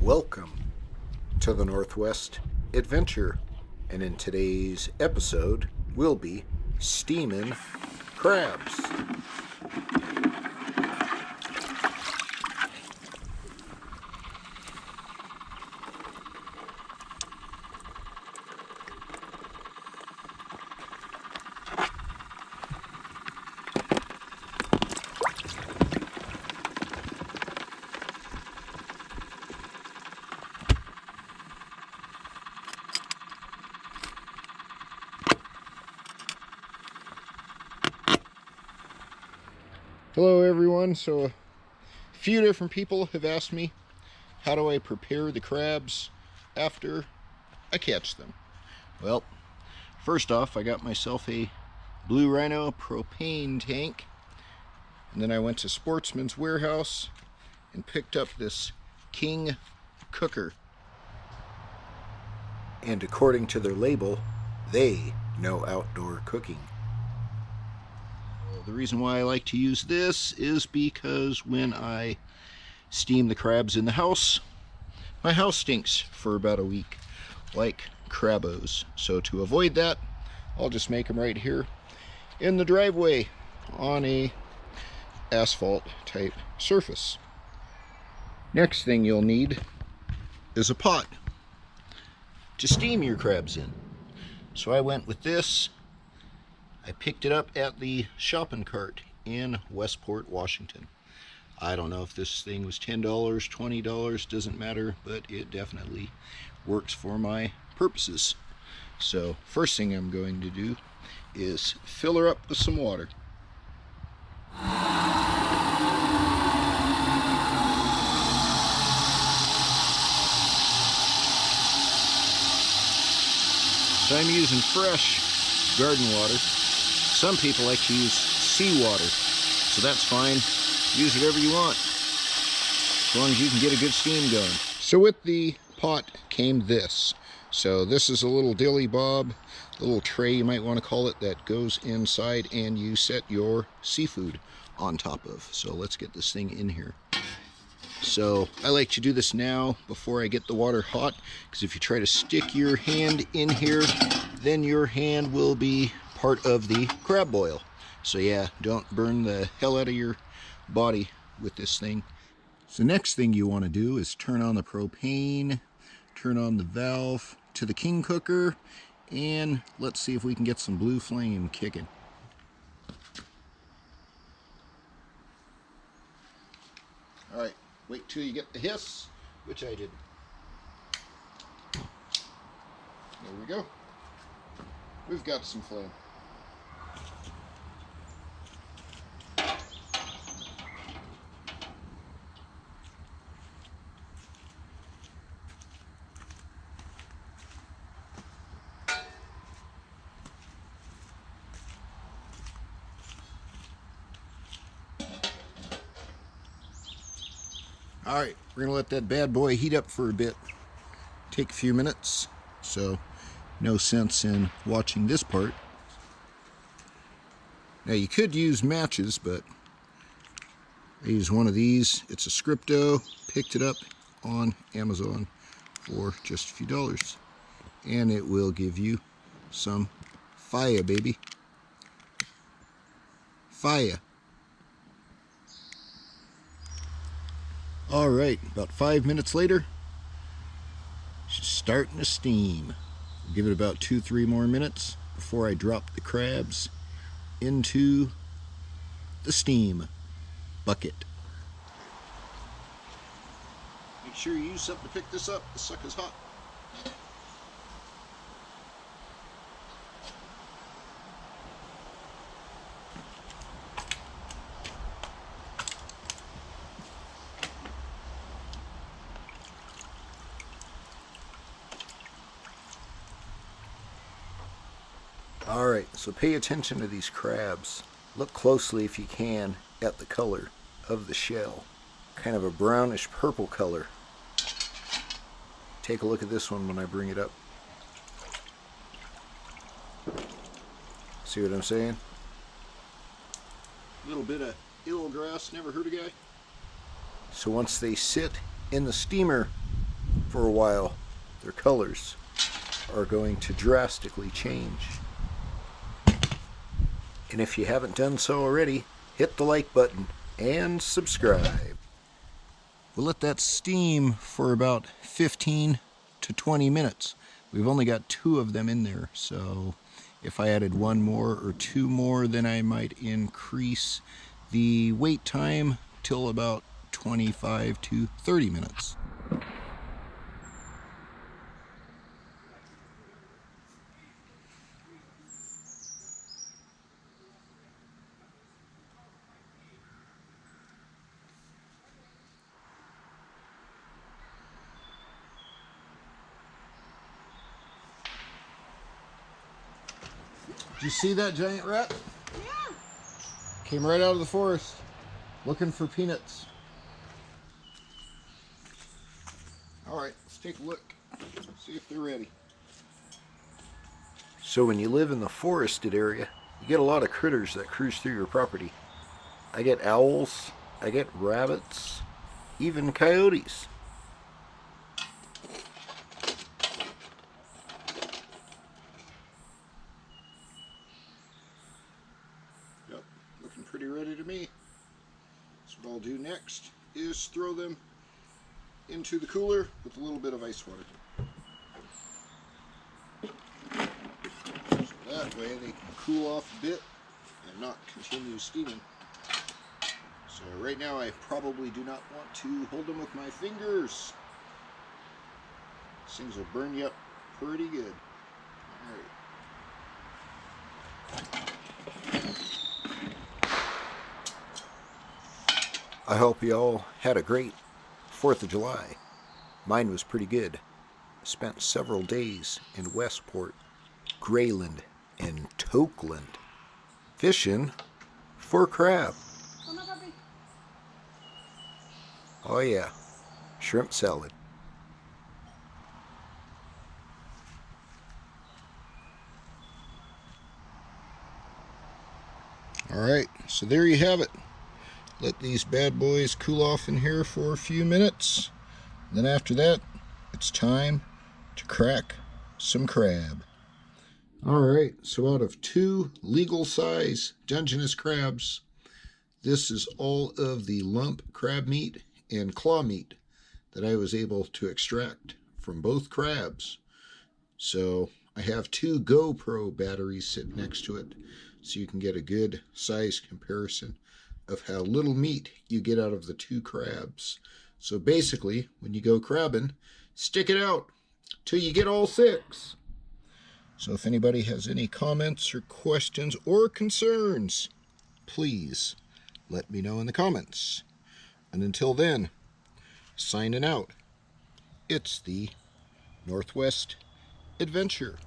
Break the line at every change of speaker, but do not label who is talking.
Welcome to the Northwest Adventure, and in today's episode we'll be steaming crabs. Hello everyone. So a few different people have asked me, how do I prepare the crabs after I catch them? Well, first off, I got myself a Blue Rhino propane tank, and then I went to Sportsman's Warehouse and picked up this King cooker. And according to their label, they know outdoor cooking. The reason why I like to use this is because when I steam the crabs in the house, my house stinks for about a week, like crabos. So to avoid that, I'll just make them right here in the driveway on a asphalt type surface. Next thing you'll need is a pot to steam your crabs in. So I went with this. I picked it up at the shopping cart in Westport, Washington. I don't know if this thing was $10, $20, doesn't matter, but it definitely works for my purposes. So first thing I'm going to do is fill her up with some water. So I'm using fresh garden water. Some people like to use seawater, so that's fine. Use whatever you want, as long as you can get a good steam going. So with the pot came this. So this is a little dilly bob, a little tray you might want to call it, that goes inside and you set your seafood on top of. So let's get this thing in here. So I like to do this now before I get the water hot, because if you try to stick your hand in here, then your hand will be part of the crab boil. So yeah, don't burn the hell out of your body with this thing. So next thing you want to do is turn on the propane, turn on the valve to the King cooker, and let's see if we can get some blue flame kicking. Alright, wait till you get the hiss, which I did. There we go. We've got some flame. Alright, we're going to let that bad boy heat up for a bit. Take a few minutes, so no sense in watching this part. Now you could use matches, but I use one of these. It's a Scripto. Picked it up on Amazon for just a few dollars. And it will give you some fire, baby. Fire. Alright, about 5 minutes later, she's starting to steam. Give it about 2-3 more minutes before I drop the crabs into the steam bucket. Make sure you use something to pick this up. The sucker's hot. Alright, so pay attention to these crabs. Look closely if you can at the color of the shell. Kind of a brownish purple color. Take a look at this one when I bring it up. See what I'm saying? A little bit of eel grass never hurt a guy. So once they sit in the steamer for a while, their colors are going to drastically change. And if you haven't done so already, hit the like button and subscribe. We'll let that steam for about 15 to 20 minutes. We've only got 2 of them in there, so if I added 1 more or 2 more, then I might increase the wait time till about 25 to 30 minutes. Did you see that giant rat?
Yeah.
Came right out of the forest looking for peanuts. Alright, let's take a look. See if they're ready. So when you live in the forested area, you get a lot of critters that cruise through your property. I get owls, I get rabbits, even coyotes. Yep, looking pretty ready to me. So what I'll do next is throw them into the cooler with a little bit of ice water. So that way they can cool off a bit and not continue steaming. So right now I probably do not want to hold them with my fingers. These things will burn you up pretty good. I hope you all had a great 4th of July. Mine was pretty good. I spent several days in Westport, Grayland, and Tokeland fishing for crab. Oh yeah, shrimp salad. Alright, so there you have it. Let these bad boys cool off in here for a few minutes. Then after that, it's time to crack some crab. Alright, so out of 2 legal size Dungeness crabs, this is all of the lump crab meat and claw meat that I was able to extract from both crabs. So I have 2 GoPro batteries sitting next to it, so you can get a good size comparison of how little meat you get out of the 2 crabs. So basically, when you go crabbing, stick it out till you get all 6. So if anybody has any comments or questions or concerns, please let me know in the comments. And until then, signing out, it's the Northwest Adventure.